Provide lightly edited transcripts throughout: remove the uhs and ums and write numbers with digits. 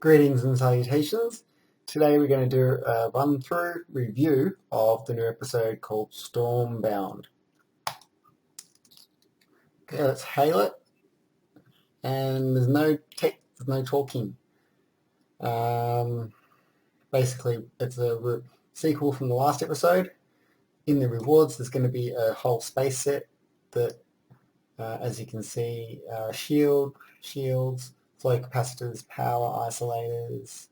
Greetings and salutations. Today we're going to do a run-through review of the new episode called Stormbound. Okay, let's hail it. And there's no text, there's no talking. Basically, it's a sequel from the last episode. In the rewards, there's going to be a whole space set that, as you can see, shields, flow capacitors, power isolators,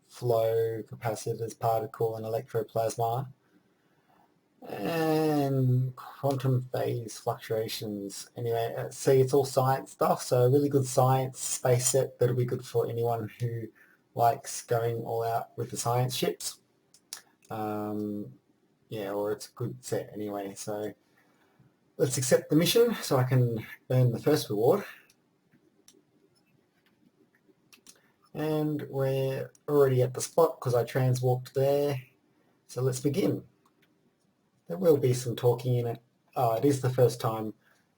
flow capacitors, particle and electroplasma, and quantum phase fluctuations. Anyway, see, it's all science stuff, so a really good science space set that'll be good for anyone who likes going all out with the science ships. Yeah, or it's a good set anyway. So let's accept the mission so I can earn the first reward. And we're already at the spot because I transwarped there. So let's begin. There will be some talking in it. It is the first time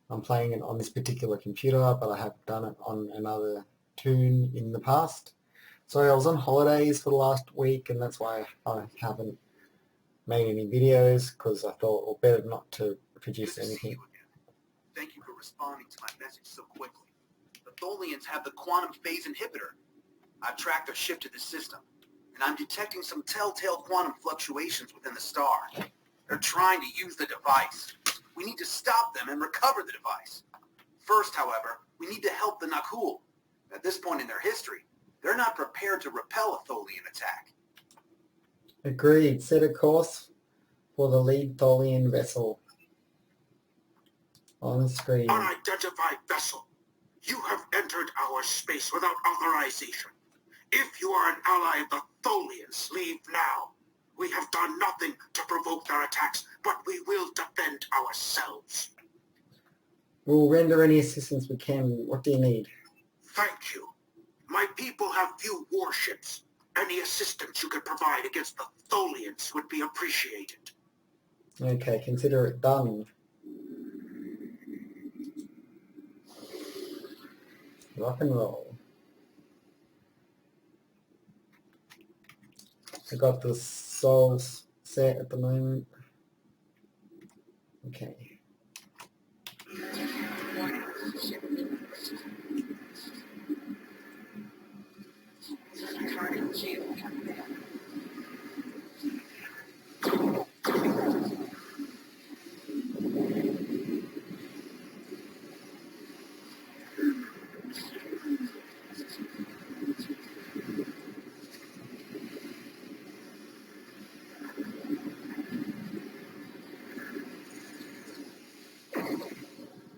I'm playing it on this particular computer, but I have done it on another tune in the past. Sorry, I was on holidays for the last week, and that's why I haven't made any videos, because I thought, well, better not to produce anything. Thank you for responding to my message so quickly. The Tholians have the quantum phase inhibitor. I've tracked their shift to the system, and I'm detecting some telltale quantum fluctuations within the star. They're trying to use the device. We need to stop them and recover the device. First, however, we need to help the Nakul. At this point in their history, they're not prepared to repel a Tholian attack. Agreed. Set a course for the lead Tholian vessel. On the screen. Unidentified vessel. You have entered our space without authorization. If you are an ally of the Tholians, leave now. We have done nothing to provoke their attacks, but we will defend ourselves. We'll render any assistance we can. What do you need? Thank you. My people have few warships. Any assistance you could provide against the Tholians would be appreciated. Okay, consider it done. Rock and roll. I got the souls set at the moment. Okay.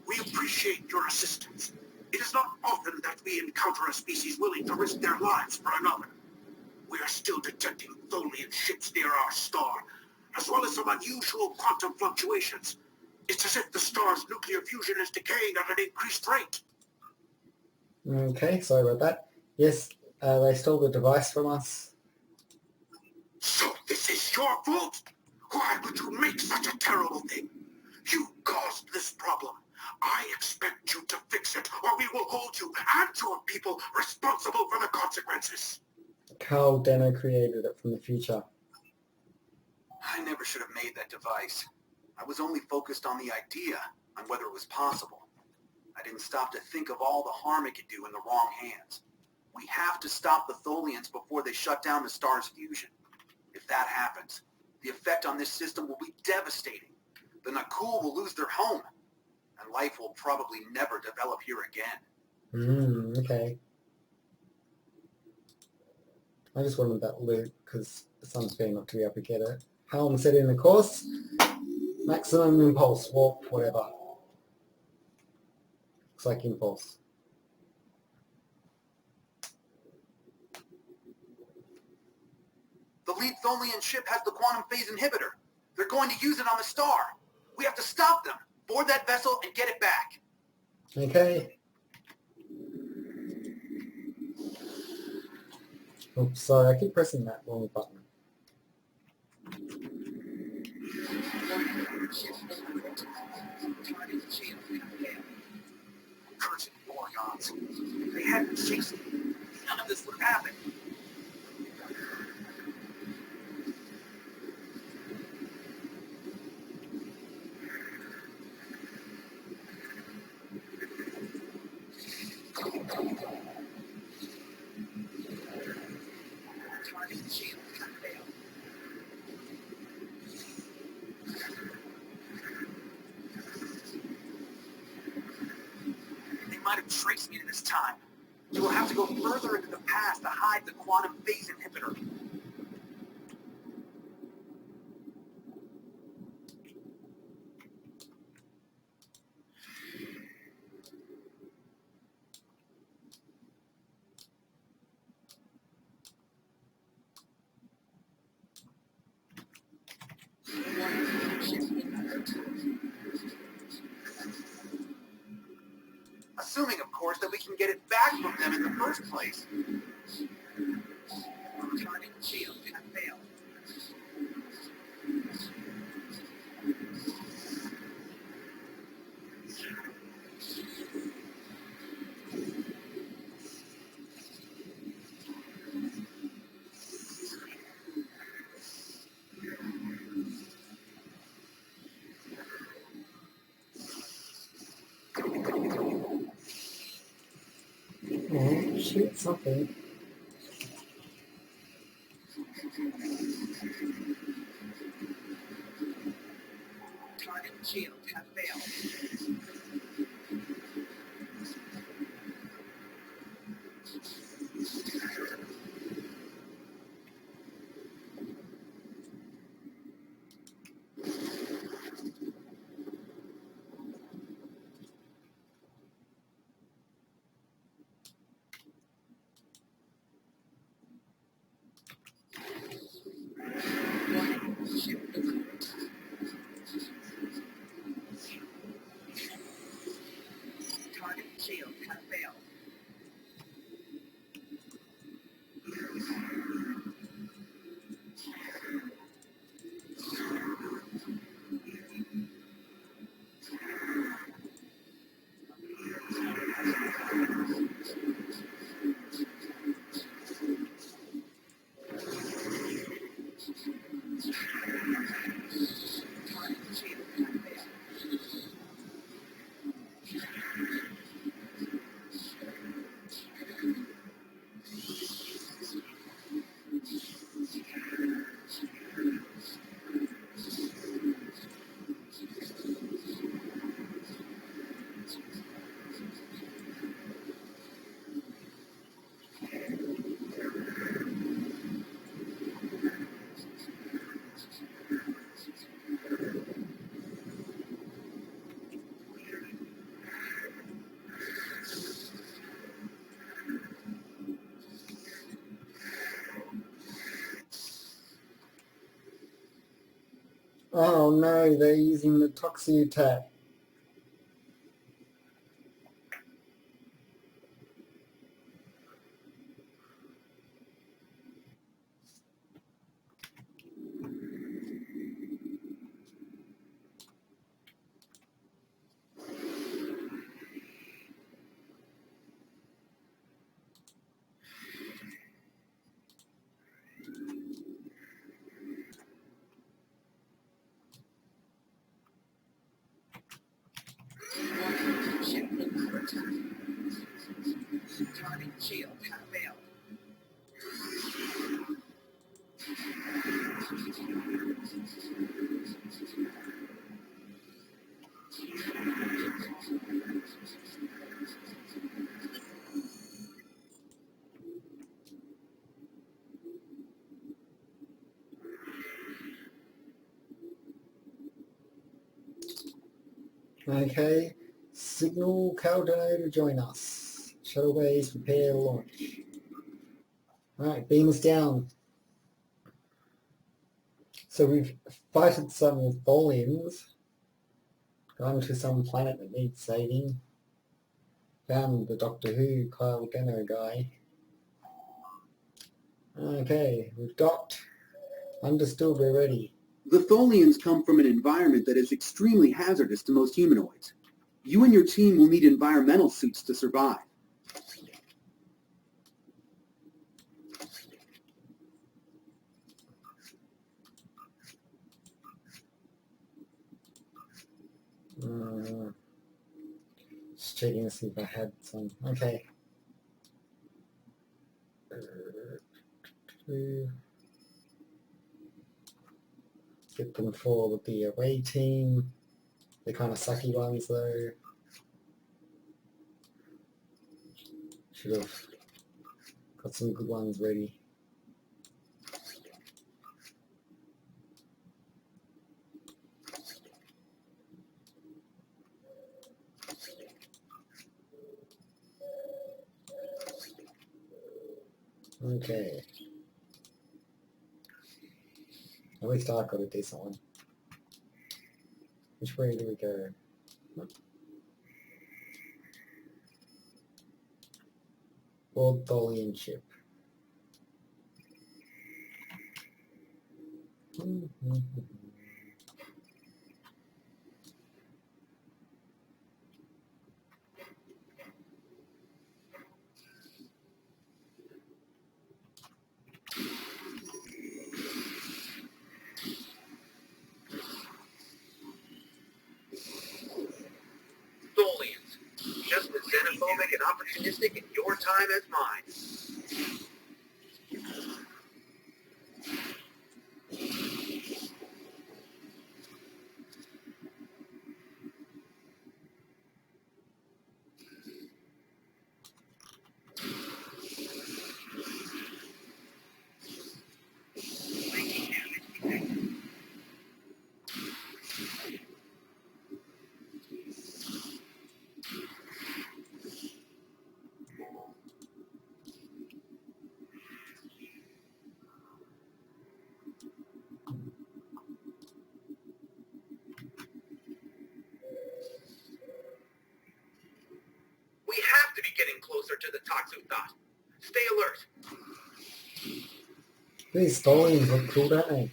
We appreciate your assistance. It is not often that we encounter a species willing to risk their lives for another. We are still detecting Tholian ships near our star, as well as some unusual quantum fluctuations. It's as if the star's nuclear fusion is decaying at an increased rate. Okay, sorry about that. Yes, they stole the device from us. So this is your fault? Why would you make such a terrible thing? You caused this problem. I expect you to fix it, or we will hold you and your people responsible for the consequences. Carl Deno created it from the future. I never should have made that device. I was only focused on the idea, on whether it was possible. I didn't stop to think of all the harm it could do in the wrong hands. We have to stop the Tholians before they shut down the star's fusion. If that happens, the effect on this system will be devastating. The Nakul will lose their home, and life will probably never develop here again. Okay. I just wanted that loot because the sun's being not to be able to get it. Helm set in the course. Maximum impulse, warp, whatever. Looks like impulse. The lead Tholian ship has the quantum phase inhibitor. They're going to use it on the star. We have to stop them, board that vessel, and get it back. Okay. Oops, sorry, I keep pressing that wrong button. Cursed Borgons. They had hadn't chased me, none of this would have happened. Target shield failed. They might have traced me to this time. You will have to go further into the past to hide the quantum phase inhibitor. Assuming, of course, that we can get it back from them in the first place. Target shield has failed. Oh, shoot something. Target shield has failed. Target shield has failed. Oh no, they're using the Toxie attack. Target shield has failed. Okay, signal Caldano to join us. Shuttle bays prepare to launch. Alright, beam us down. So we've fighted some Tholians, gone to some planet that needs saving, found the Doctor Who Kyle Deno guy. Okay, we've docked. Understood, we're ready. The Tholians come from an environment that is extremely hazardous to most humanoids. You and your team will need environmental suits to survive. checking to see if I had some. Okay. Get them for the away team. The kind of sucky ones though. Should have got some good ones ready. Okay. At least I got a decent one. Which way do we go? Borg Tholian ship. Tholians, just as xenophobic and opportunistic in your time as mine. We have to be getting closer to the Toxu Thought. Stay alert. These Tholians look cool, don't they?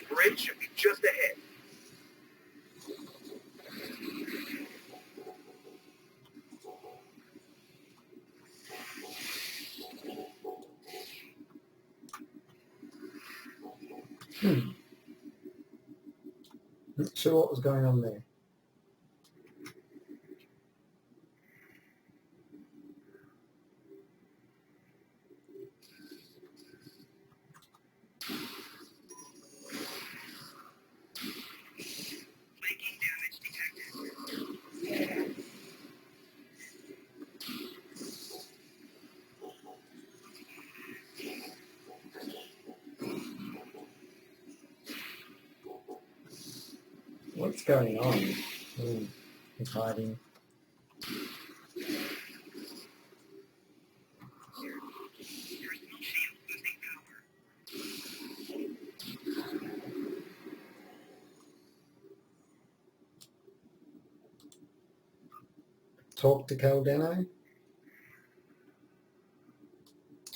The bridge should be just ahead. Not sure what was going on there. Making damage detected. What's going on? He's hiding. Personal shield losing power. Talk to Caldeno.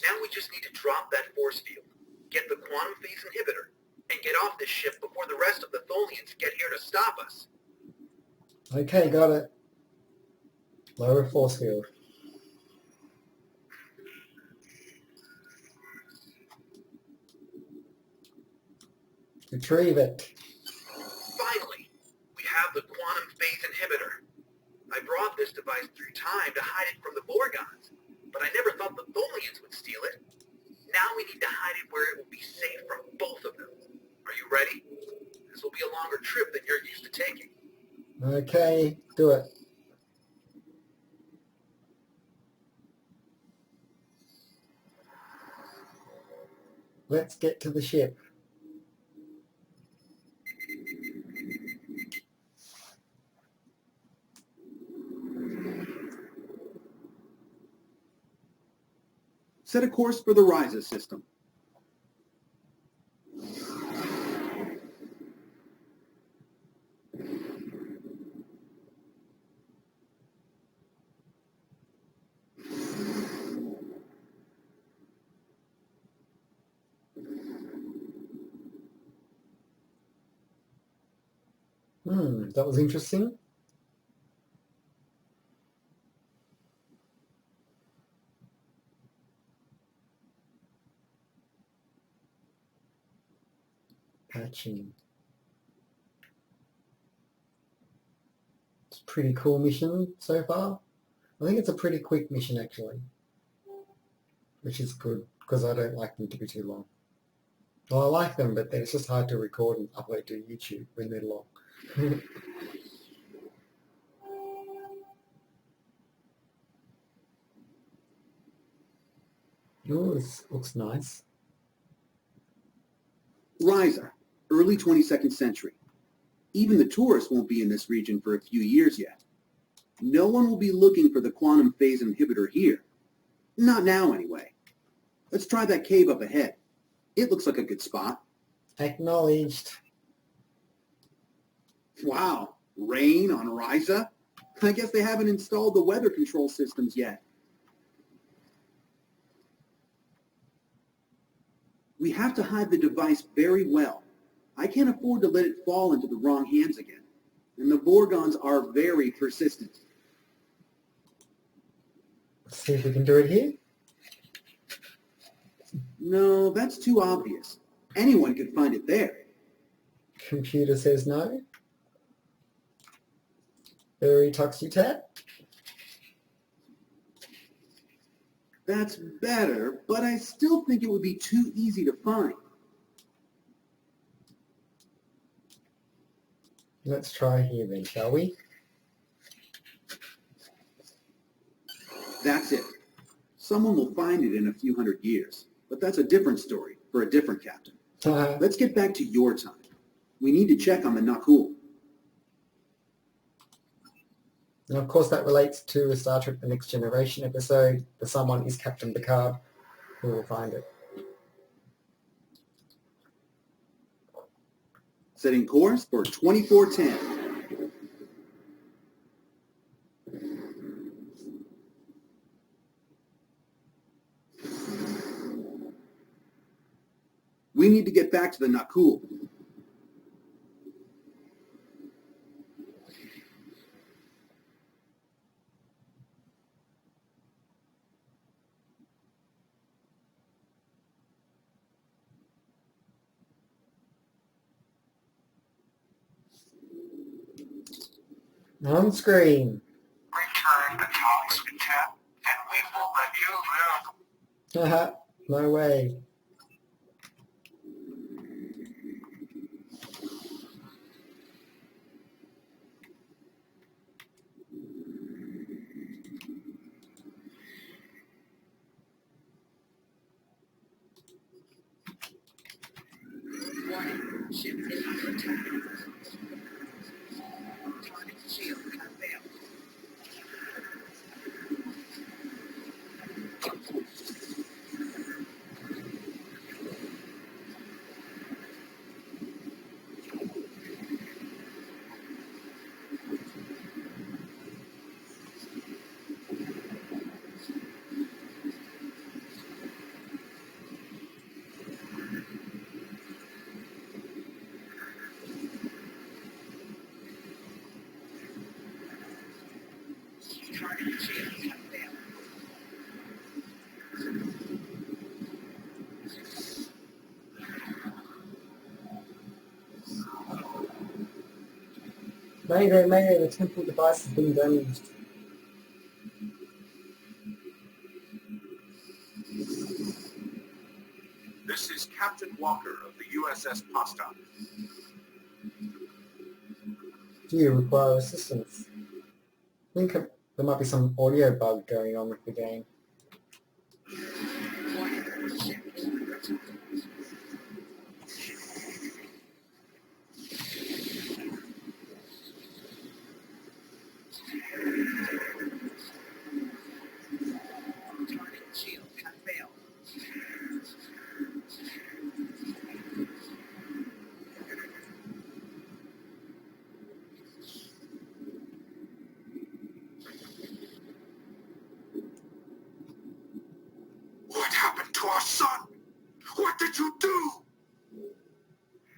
Now we just need to drop that force field, get the quantum phase inhibitor, and get off this ship before the rest of the Tholians get here to stop us. Okay, got it. Lower force field. Retrieve it. Finally, we have the quantum phase inhibitor. I brought this device through time to hide it from the Borgons, but I never thought the Tholians would steal it. Now we need to hide it where it will be safe from both of them. Are you ready? This will be a longer trip than you're used to taking. Okay, do it. Let's get to the ship. Set a course for the Ryza system. That was interesting. Patching. It's a pretty cool mission so far. I think it's a pretty quick mission actually, which is good because I don't like them to be too long. Well, I like them, but it's just hard to record and upload to YouTube when they're long. Oh, this looks nice. Riza, early 22nd century. Even the tourists won't be in this region for a few years yet. No one will be looking for the quantum phase inhibitor here. Not now, anyway. Let's try that cave up ahead. It looks like a good spot. Acknowledged. Wow, rain on Riza? I guess they haven't installed the weather control systems yet. We have to hide the device very well. I can't afford to let it fall into the wrong hands again. And the Vorgons are very persistent. Let's see if we can do it here. No, that's too obvious. Anyone could find it there. Computer says no. Very tuxie-tat. That's better, but I still think it would be too easy to find. Let's try here then, shall we? That's it. Someone will find it in a few hundred years. But that's a different story for a different captain. Let's get back to your time. We need to check on the Nakul. And of course that relates to a Star Trek The Next Generation episode. The someone is Captain Picard, who will find it. Setting course for 2410. We need to get back to the Nakul. On screen. Return to Tom's Content, and we will let you live. Haha, no way. Warning, ship is under attack. Electronic shield has failed. Electronic shield has failed. Mayday, the temple device has been damaged. This is Captain Walker of the USS Postock. Do you require assistance? I think there might be some audio bug going on with the game. Warning, ship is under attack. Electronic shield has failed.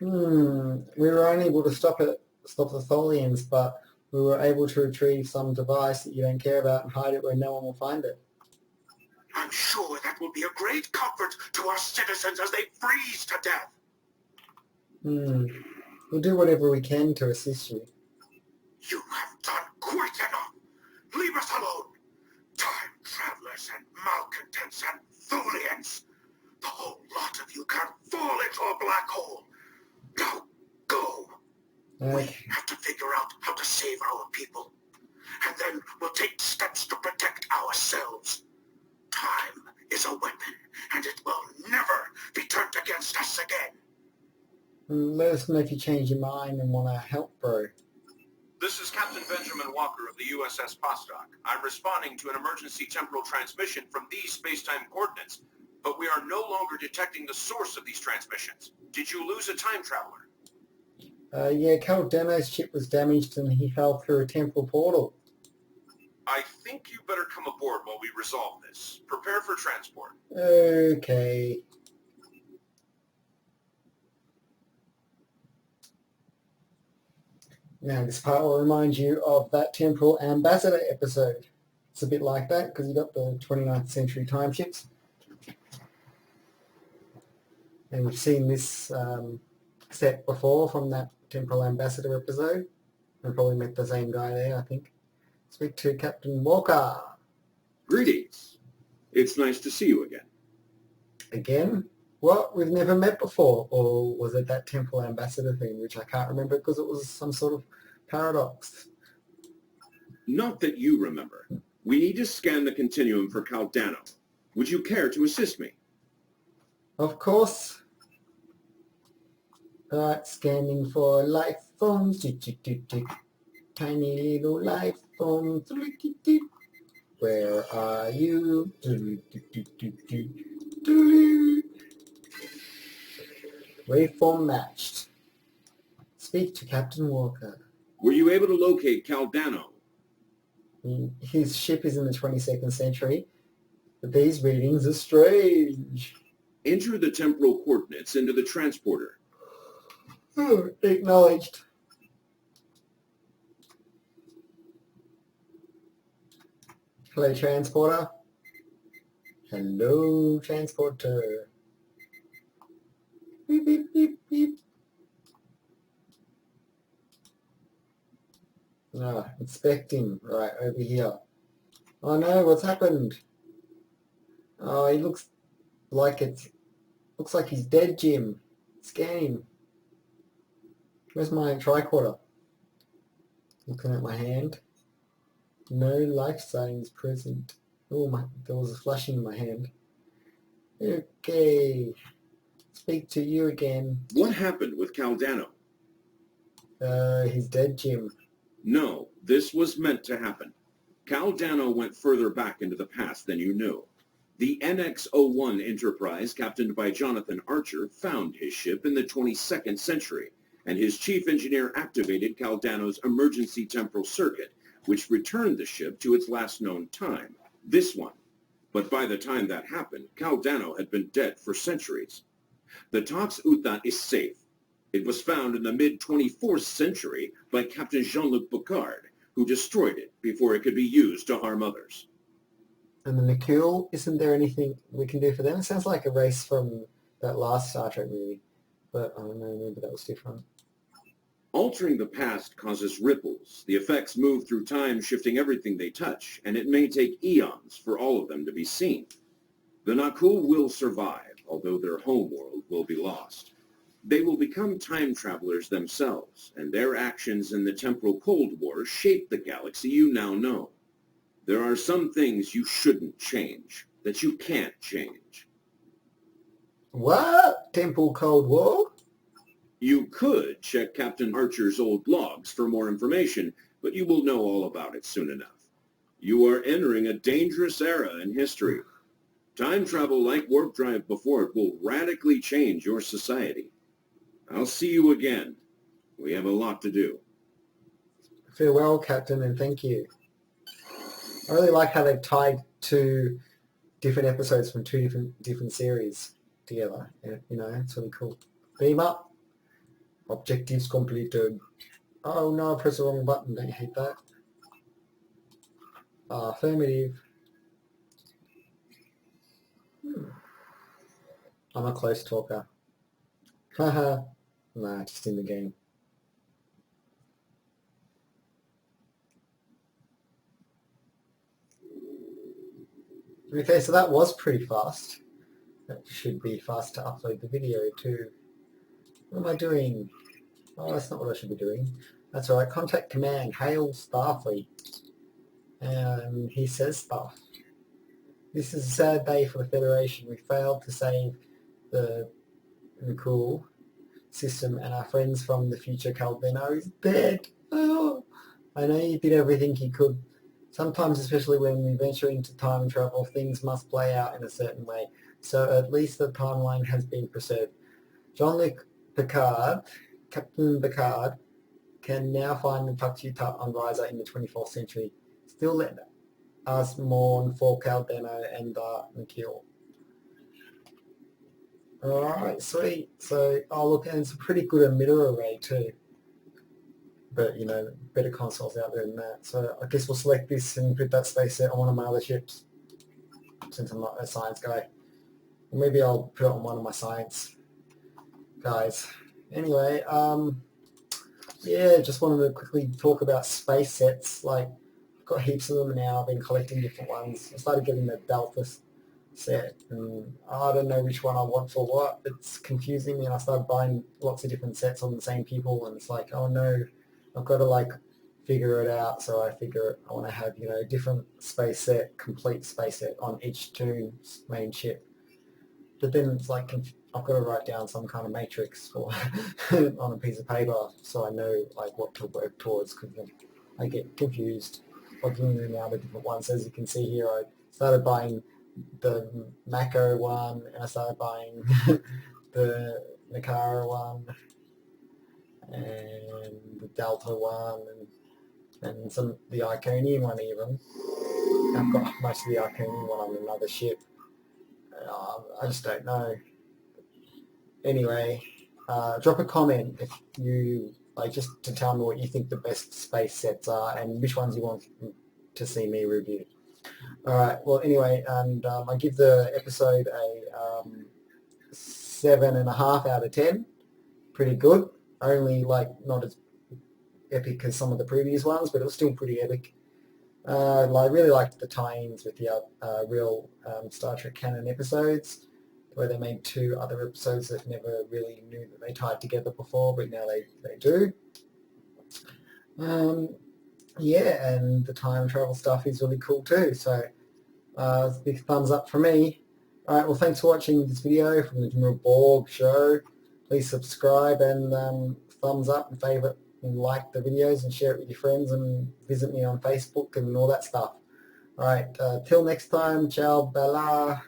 We were unable to stop the Tholians, but we were able to retrieve some device that you don't care about and hide it where no one will find it. I'm sure that will be a great comfort to our citizens as they freeze to death. We'll do whatever we can to assist you. You have done quite enough. Leave us alone. Time travelers and malcontents and Tholians. The whole lot of you can fall into a black hole. Now go. Okay. We have to figure out how to save our people. And then we'll take steps to protect ourselves. Time is a weapon, and it will never be turned against us again. Let us know if you change your mind and want to help, bro. This is Captain Benjamin Walker of the USS Vostok. I'm responding to an emergency temporal transmission from these space-time coordinates, but we are no longer detecting the source of these transmissions. Did you lose a time traveler? Yeah, Caldano's ship was damaged and he fell through a temporal portal. I think you better come aboard while we resolve this. Prepare for transport. Okay. Now this part will remind you of that Temporal Ambassador episode. It's a bit like that because you got the 29th century time ships. And we've seen this set before from that Temporal Ambassador episode. We probably met the same guy there, I think. Speak to Captain Walker. Greetings. It's nice to see you again. Again? What? We've never met before? Or was it that Temporal Ambassador thing, which I can't remember because it was some sort of paradox? Not that you remember. We need to scan the continuum for Caldano. Would you care to assist me? Of course. Alright, scanning for life forms. Tiny little life forms. Where are you? Waveform matched. Speak to Captain Walker. Were you able to locate Caldano? His ship is in the 22nd century, but these readings are strange. Enter the temporal coordinates into the transporter. Acknowledged. Hello, transporter. Hello, transporter. Beep, beep, beep, beep. Inspecting. Right, over here. Oh no, what's happened? Oh, he looks like he's dead, Jim. Scan him. Where's my tricorder? Looking at my hand. No life signs present. Oh, there was a flashing in my hand. Okay. Speak to you again. What happened with Caldano? He's dead, Jim. No, this was meant to happen. Caldano went further back into the past than you knew. The NX-01 Enterprise, captained by Jonathan Archer, found his ship in the 22nd century, and his chief engineer activated Caldano's emergency temporal circuit, which returned the ship to its last known time, this one. But by the time that happened, Caldano had been dead for centuries. The Tox Uta is safe. It was found in the mid-24th century by Captain Jean-Luc Picard, who destroyed it before it could be used to harm others. And the Nikul, isn't there anything we can do for them? It sounds like a race from that last Star Trek movie, but I don't know, maybe that was different. Altering the past causes ripples. The effects move through time, shifting everything they touch, and it may take eons for all of them to be seen. The Nakul will survive, although their homeworld will be lost. They will become time travelers themselves, and their actions in the temporal Cold War shape the galaxy you now know. There are some things you shouldn't change, that you can't change. What? Temporal Cold War? You could check Captain Archer's old logs for more information, but you will know all about it soon enough. You are entering a dangerous era in history. Time travel like warp drive before it will radically change your society. I'll see you again. We have a lot to do. Farewell, Captain, and thank you. I really like how they've tied two different episodes from two different series together. You know, it's really cool. Beam up. Objectives completed. Oh no, I pressed the wrong button. Don't you hate that? Affirmative. I'm a close talker. Haha. Nah, just in the game. Okay, so that was pretty fast. That should be fast to upload the video too. What am I doing? Oh, that's not what I should be doing. That's alright. Contact command. Hail Starfleet. And he says stuff. This is a sad day for the Federation. We failed to save the cool system, and our friends from the future Calvino is dead. Oh, I know you did everything you could. Sometimes, especially when we venture into time travel, things must play out in a certain way. So at least the timeline has been preserved. Jean-Luc Picard, Captain Picard, can now find the Tut on Riser in the 24th century. Still let us mourn for Caldeno and Nikhil. Alright, sweet. So, oh look, and it's a pretty good emitter array too. But, you know, better consoles out there than that. So I guess we'll select this and put that space set on one of my other ships, since I'm not a science guy. Or maybe I'll put it on one of my science guys. Anyway, yeah, just wanted to quickly talk about space sets. Like, I've got heaps of them now. I've been collecting different ones. I started getting the Delta set, and I don't know which one I want for what. It's confusing me, and I started buying lots of different sets on the same people, and it's like, oh no, I've got to like figure it out. So I figure I want to have, you know, different space set, complete space set on each Toon's main ship. But then it's like I've got to write down some kind of matrix for on a piece of paper so I know like what to work towards, because I get confused looking in now the different ones. As you can see here, I started buying the Mako one, and I started buying the Nakara one, and the Delta one, and some the Iconium one even. I've got most of the Iconium one on another ship. I just don't know. Anyway, drop a comment if you like, just to tell me what you think the best space sets are and which ones you want to see me review. Alright, well anyway, and I give the episode a 7.5 out of 10. Pretty good. Only like not as epic as some of the previous ones, but it was still pretty epic. I really liked the tie-ins with the real Star Trek canon episodes, where they made 2 other episodes that never really knew that they tied together before, but now they do. Yeah, and the time travel stuff is really cool too, so big thumbs up from me. Alright, well thanks for watching this video from the Admiral Borg show. Please subscribe and thumbs up and favourite and like the videos and share it with your friends, and visit me on Facebook and all that stuff. Alright, till next time, ciao, bella.